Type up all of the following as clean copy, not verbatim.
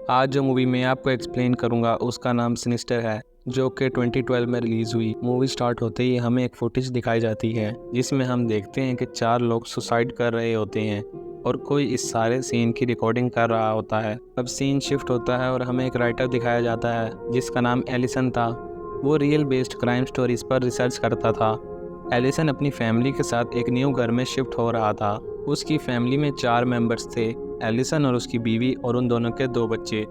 आज जो मूवी मैं आपको एक्सप्लेन करूंगा उसका नाम सिनिस्टर है, जो कि 2012 में रिलीज़ हुई। मूवी स्टार्ट होते ही हमें एक फुटेज दिखाई जाती है जिसमें हम देखते हैं कि 4 लोग सुसाइड कर रहे होते हैं और कोई इस सारे सीन की रिकॉर्डिंग कर रहा होता है। अब सीन शिफ्ट होता है और हमें एक राइटर दिखाया जाता है जिसका नाम एलिसन था। वो रियल बेस्ड क्राइम स्टोरीज पर रिसर्च करता था। एलिसन अपनी फैमिली के साथ एक न्यू घर में शिफ्ट हो रहा था। उसकी फैमिली में 4 मेंबर्स थे, एलिसन और उसकी बीवी और उन दोनों के 2 बच्चे।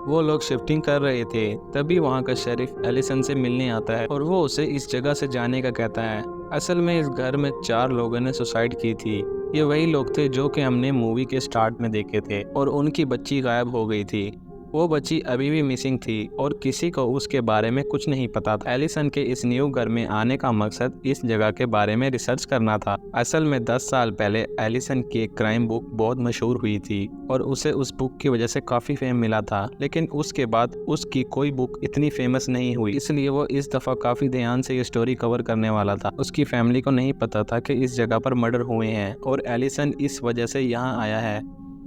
वो लोग शिफ्टिंग कर रहे थे, तभी वहाँ का शेरिफ एलिसन से मिलने आता है और वो उसे इस जगह से जाने का कहता है। असल में इस घर में 4 लोगों ने सुसाइड की थी। ये वही लोग थे जो कि हमने मूवी के स्टार्ट में देखे थे और उनकी बच्ची गायब हो गई थी। वो बच्ची अभी भी मिसिंग थी और किसी को उसके बारे में कुछ नहीं पता था। एलिसन के इस न्यू घर में आने का मकसद इस जगह के बारे में रिसर्च करना था। असल में 10 साल पहले एलिसन की एक क्राइम बुक बहुत मशहूर हुई थी और उसे उस बुक की वजह से काफ़ी फेम मिला था, लेकिन उसके बाद उसकी कोई बुक इतनी फेमस नहीं हुई, इसलिए वो इस दफ़ा काफ़ी ध्यान से ये स्टोरी कवर करने वाला था। उसकी फैमिली को नहीं पता था कि इस जगह पर मर्डर हुए हैं और एलिसन इस वजह से यहाँ आया है।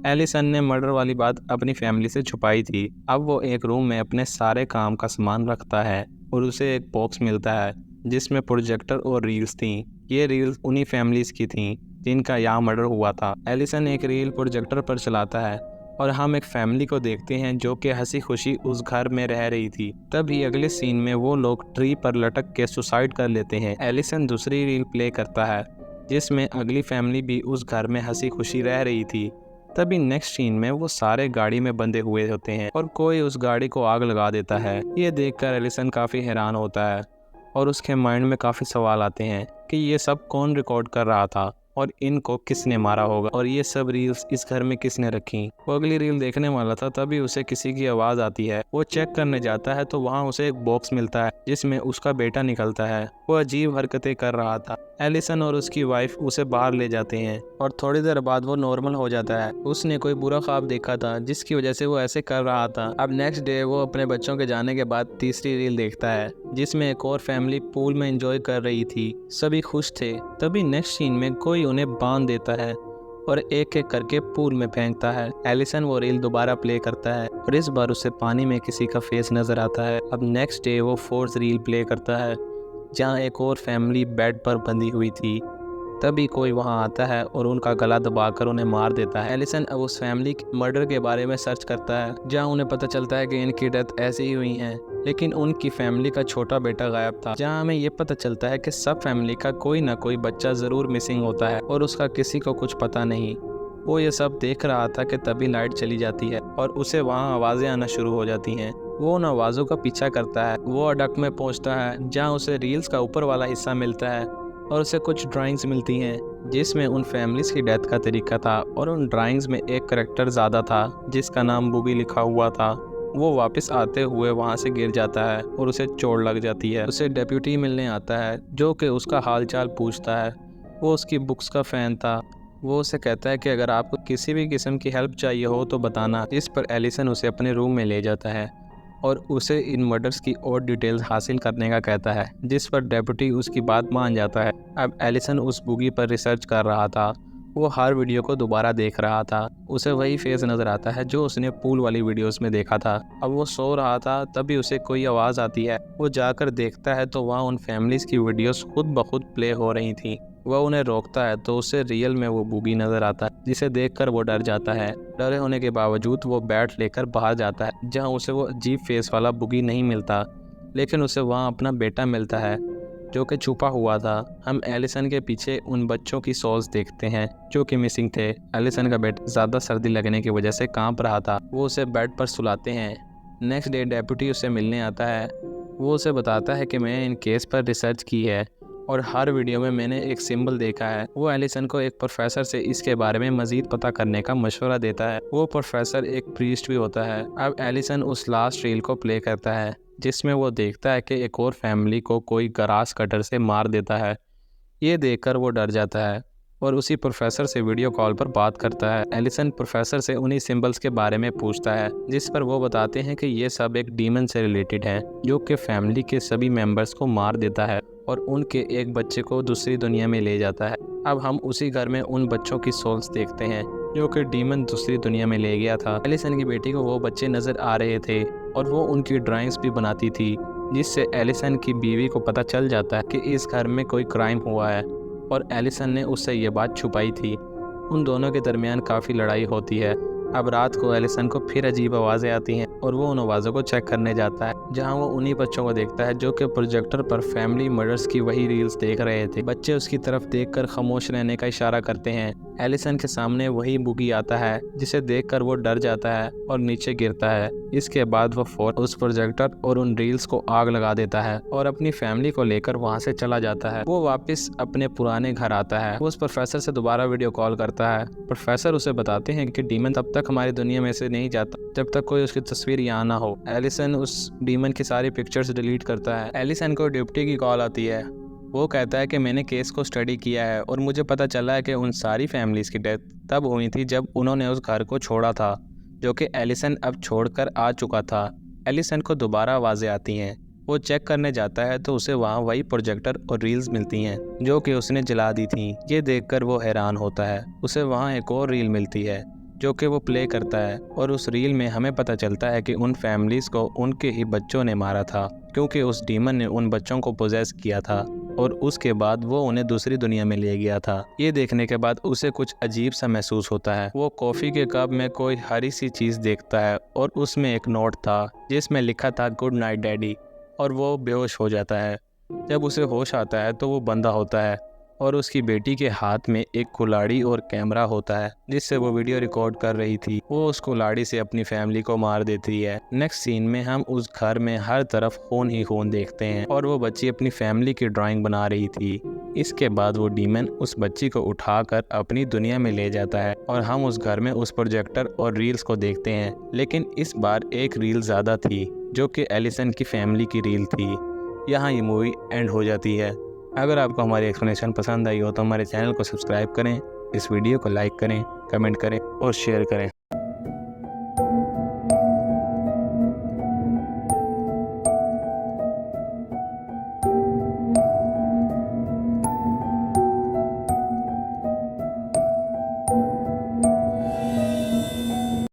एलिसन ने मर्डर वाली बात अपनी फैमिली से छुपाई थी। अब वो एक रूम में अपने सारे काम का सामान रखता है और उसे एक बॉक्स मिलता है जिसमें प्रोजेक्टर और रील्स थी। ये रील्स उन्हीं फैमिलीज की थी जिनका यहाँ मर्डर हुआ था। एलिसन एक रील प्रोजेक्टर पर चलाता है और हम एक फैमिली को देखते हैं जो कि हंसी खुशी उस घर में रह रही थी। तभी अगले सीन में वो लोग ट्री पर लटक के सुसाइड कर लेते हैं। एलिसन दूसरी रील प्ले करता है जिसमें अगली फैमिली भी उस घर में हंसी खुशी रह रही थी। तभी नेक्स्ट सीन में वो सारे गाड़ी में बंधे हुए होते हैं और कोई उस गाड़ी को आग लगा देता है। ये देखकर एलिसन काफ़ी हैरान होता है और उसके माइंड में काफ़ी सवाल आते हैं कि ये सब कौन रिकॉर्ड कर रहा था और इनको किसने मारा होगा और ये सब रील्स इस घर में किसने रखी। वो अगली रील देखने वाला था, तभी उसे किसी की आवाज़ आती है। वो चेक करने जाता है तो वहाँ उसे एक बॉक्स मिलता है जिसमें उसका बेटा निकलता है। वो अजीब हरकतें कर रहा था। एलिसन और उसकी वाइफ उसे बाहर ले जाते हैं और थोड़ी देर बाद वो नॉर्मल हो जाता है। उसने कोई बुरा ख्वाब देखा था जिसकी वजह से वो ऐसे कर रहा था। अब नेक्स्ट डे वो अपने बच्चों के जाने के बाद तीसरी रील देखता है जिसमें एक और फैमिली पूल में एंजॉय कर रही थी। सभी खुश थे। तभी नेक्स्ट सीन में कोई उन्हें बांध देता है और एक एक करके पूल में फेंकता है। एलिसन वो रील दोबारा प्ले करता है और इस बार उसे पानी में किसी का फेस नजर आता है। अब नेक्स्ट डे वो फोर्थ रील प्ले करता है जहाँ एक और फैमिली बेड पर बंधी हुई थी। तभी कोई वहां आता है और उनका गला दबाकर उन्हें मार देता है। एलिसन अब उस फैमिली के मर्डर के बारे में सर्च करता है जहां उन्हें पता चलता है कि इनकी डेथ ऐसी ही हुई है, लेकिन उनकी फैमिली का छोटा बेटा गायब था। जहां हमें ये पता चलता है कि सब फैमिली का कोई ना कोई बच्चा जरूर मिसिंग होता है और उसका किसी को कुछ पता नहीं। वो ये सब देख रहा था कि तभी लाइट चली जाती है और उसे वहाँ आवाज़ें आना शुरू हो जाती हैं। वो उन आवाज़ों का पीछा करता है। वो अडक में पहुँचता है जहाँ उसे रील्स का ऊपर वाला हिस्सा मिलता है और उसे कुछ ड्राइंग्स मिलती हैं जिसमें उन फैमिलीज़ की डेथ का तरीका था और उन ड्राइंग्स में एक करेक्टर ज़्यादा था जिसका नाम बुगी लिखा हुआ था। वो वापस आते हुए वहाँ से गिर जाता है और उसे चोट लग जाती है। उसे डेप्यूटी मिलने आता है जो कि उसका हालचाल पूछता है। वो उसकी बुक्स का फ़ैन था। वो उसे कहता है कि अगर आपको किसी भी किस्म की हेल्प चाहिए हो तो बताना। इस पर एलिसन उसे अपने रूम में ले जाता है और उसे इन मर्डर्स की और डिटेल्स हासिल करने का कहता है, जिस पर डेप्यूटी उसकी बात मान जाता है। अब एलिसन उस बुगी पर रिसर्च कर रहा था। वो हर वीडियो को दोबारा देख रहा था। उसे वही फेस नज़र आता है जो उसने पूल वाली वीडियोस में देखा था। अब वो सो रहा था, तभी उसे कोई आवाज़ आती है। वो जाकर देखता है तो वहाँ उन फैमिलीज़ की वीडियोस खुद ब खुद प्ले हो रही थी। वह उन्हें रोकता है तो उसे रियल में वो बुगी नज़र आता है, जिसे देखकर वो डर जाता है। डरे होने के बावजूद वो बैट लेकर बाहर जाता है जहाँ उसे वो अजीब फेस वाला बुगी नहीं मिलता, लेकिन उसे वहाँ अपना बेटा मिलता है जो कि छुपा हुआ था। हम एलिसन के पीछे उन बच्चों की सोल्स देखते हैं जो कि मिसिंग थे। एलिसन का बेटा ज़्यादा सर्दी लगने की वजह से कांप रहा था। वो उसे बेड पर सुलाते हैं। नेक्स्ट डे डेप्यूटी उसे मिलने आता है। वो उसे बताता है कि मैंने इन केस पर रिसर्च की है और हर वीडियो में मैंने एक सिंबल देखा है। वो एलिसन को एक प्रोफेसर से इसके बारे में मज़ीद पता करने का मशवरा देता है। वो प्रोफेसर एक प्रीस्ट भी होता है। अब एलिसन उस लास्ट रील को प्ले करता है जिसमें वो देखता है कि एक और फैमिली को कोई ग्रास कटर से मार देता है। ये देखकर वो डर जाता है और उसी प्रोफेसर से वीडियो कॉल पर बात करता है। एलिसन प्रोफेसर से उन्हीं सिंबल्स के बारे में पूछता है, जिस पर वो बताते हैं कि ये सब एक डीमन से रिलेटेड है जो कि फैमिली के सभी मेंबर्स को मार देता है और उनके एक बच्चे को दूसरी दुनिया में ले जाता है। अब हम उसी घर में उन बच्चों की सोल्स देखते हैं जो कि डीमन दूसरी दुनिया में ले गया था। एलिसन की बेटी को वो बच्चे नज़र आ रहे थे और वो उनकी ड्राइंग्स भी बनाती थी, जिससे एलिसन की बीवी को पता चल जाता है कि इस घर में कोई क्राइम हुआ है और एलिसन ने उससे ये बात छुपाई थी। उन दोनों के दरमियान काफ़ी लड़ाई होती है। अब रात को एलिसन को फिर अजीब आवाज़ें आती हैं और वो उन आवाज़ों को चेक करने जाता है, जहां वो उन्हीं बच्चों को देखता है जो कि प्रोजेक्टर पर फैमिली मर्डर्स की वही रील्स देख रहे थे। बच्चे उसकी तरफ देखकर खामोश रहने का इशारा करते हैं। एलिसन के सामने वही बुगी आता है, जिसे देखकर वो डर जाता है और नीचे गिरता है। इसके बाद वो फौरन उस प्रोजेक्टर और उन रील्स को आग लगा देता है और अपनी फैमिली को लेकर वहाँ से चला जाता है। वो वापस अपने पुराने घर आता है। वो उस प्रोफेसर से दोबारा वीडियो कॉल करता है। प्रोफेसर उसे बताते हैं कि डीमन तब तक हमारी दुनिया में से नहीं जाता जब तक कोई उसकी तस्वीर यहाँ ना हो। एलिसन उस डीमन की सारी पिक्चर्स डिलीट करता है। एलिसन को डिप्टी की कॉल आती है। वो कहता है कि मैंने केस को स्टडी किया है और मुझे पता चला है कि उन सारी फैमिलीज़ की डेथ तब हुई थी जब उन्होंने उस घर को छोड़ा था, जो कि एलिसन अब छोड़कर आ चुका था। एलिसन को दोबारा आवाज़ें आती हैं। वो चेक करने जाता है तो उसे वहाँ वही प्रोजेक्टर और रील्स मिलती हैं जो कि उसने जला दी थी। ये देखकर वो हैरान होता है। उसे वहाँ एक और रील मिलती है जो कि वो प्ले करता है और उस रील में हमें पता चलता है कि उन फैमिलीज़ को उनके ही बच्चों ने मारा था, क्योंकि उस डीमन ने उन बच्चों को पोजेस किया था और उसके बाद वो उन्हें दूसरी दुनिया में ले गया था। ये देखने के बाद उसे कुछ अजीब सा महसूस होता है। वो कॉफ़ी के कप में कोई हरी सी चीज़ देखता है और उसमें एक नोट था जिसमें लिखा था गुड नाइट डैडी, और वो बेहोश हो जाता है। जब उसे होश आता है तो वो बंधा होता है और उसकी बेटी के हाथ में एक कुल्हाड़ी और कैमरा होता है जिससे वो वीडियो रिकॉर्ड कर रही थी। वो उस कुल्हाड़ी से अपनी फैमिली को मार देती है। नेक्स्ट सीन में हम उस घर में हर तरफ खून ही खून देखते हैं और वो बच्ची अपनी फैमिली की ड्राइंग बना रही थी। इसके बाद वो डीमन उस बच्ची को उठाकर अपनी दुनिया में ले जाता है और हम उस घर में उस प्रोजेक्टर और रील्स को देखते हैं, लेकिन इस बार एक रील ज़्यादा थी जो कि एलिसन की फैमिली की रील थी। यहाँ ये मूवी एंड हो जाती है। अगर आपको हमारी एक्सप्लेनेशन पसंद आई हो तो हमारे चैनल को सब्सक्राइब करें, इस वीडियो को लाइक करें, कमेंट करें और शेयर करें।